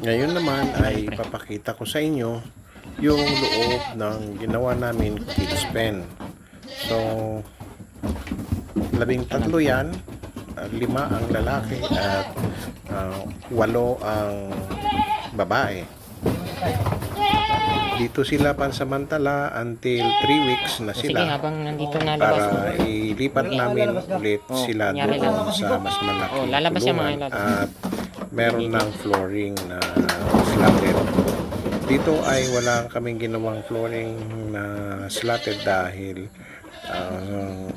Ngayon naman ay papakita ko sa inyo yung loob ng ginawa namin kids pen. So, 13 yan, 5 ang lalaki at 8 ang babae. Dito sila pansamantala until 3 weeks na Sige, sila habang nandito nalabas. para ilipat namin ulit sila kunyari doon lang. sa mas malaking lalabas yung mga kulungan ilalabas. at meron ng flooring na slatted. Dito ay wala kaming ginawang flooring na slatted dahil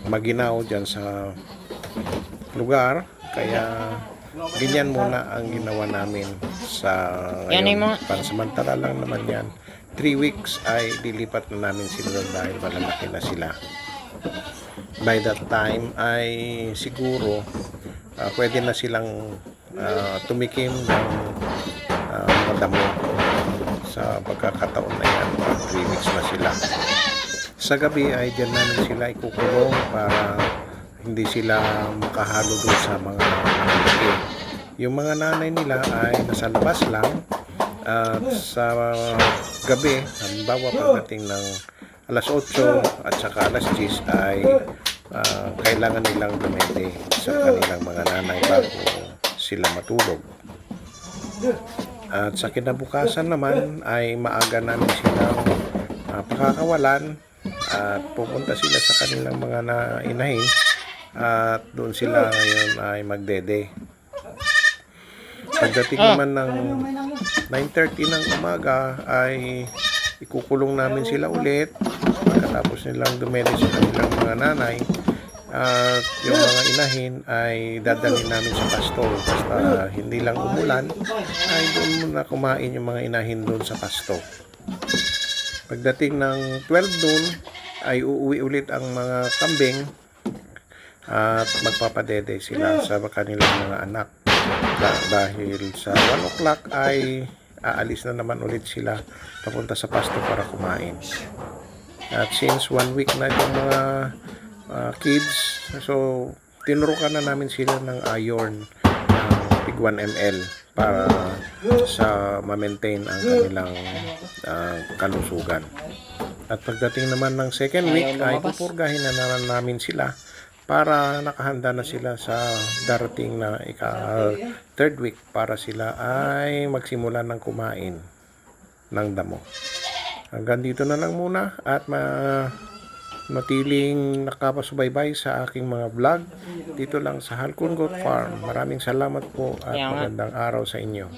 maginaw dyan sa lugar, kaya ganyan muna ang ginawa namin sa ngayon. Pansamantala lang naman yan. 3 weeks ay dilipat na namin sila dahil malalaki na sila. By that time ay siguro pwede na silang tumikim ng mga damo sa pagkakataon na yan. 3 weeks na sila. Sa gabi ay dyan namin sila ikukulong para hindi sila makahalo doon sa mga lalaki. Yung mga nanay nila ay nasa labas lang. At sa gabi, halimbawa pagdating ng alas 8 at saka alas 10 ay kailangan nilang dumede sa kanilang mga nanay bago sila matulog. At sa kinabukasan naman ay maaga namin silang pakakawalan at pupunta sila sa kanilang mga inahin at doon sila ngayon ay magdede. Pagdating naman ng 9:30 ng umaga ay ikukulong namin sila ulit pagkatapos nilang dumede sa kanilang mga nanay, at yung mga inahin ay dadalhin namin sa pasto. Basta hindi lang umulan ay doon muna kumain yung mga inahin doon sa pasto. Pagdating ng 12 doon ay uuwi ulit ang mga kambing at magpapadede sila sa kanilang mga anak. Dahil sa 1 o'clock ay aalis na naman ulit sila papunta sa pasto para kumain. At since 1 week na itong mga kids, so tinurukan na namin sila ng iron ng tig 1 ml para sa ma-maintain ang kanilang kalusugan. At pagdating naman ng 2nd week ay pupurgahin na naman namin sila para nakahanda na sila sa darating na 3rd week para sila ay magsimula ng kumain ng damo. Hanggang dito na lang muna at matiling nakapasubaybay sa aking mga vlog dito lang sa Halcon Goat Farm. Maraming salamat po at magandang araw sa inyo.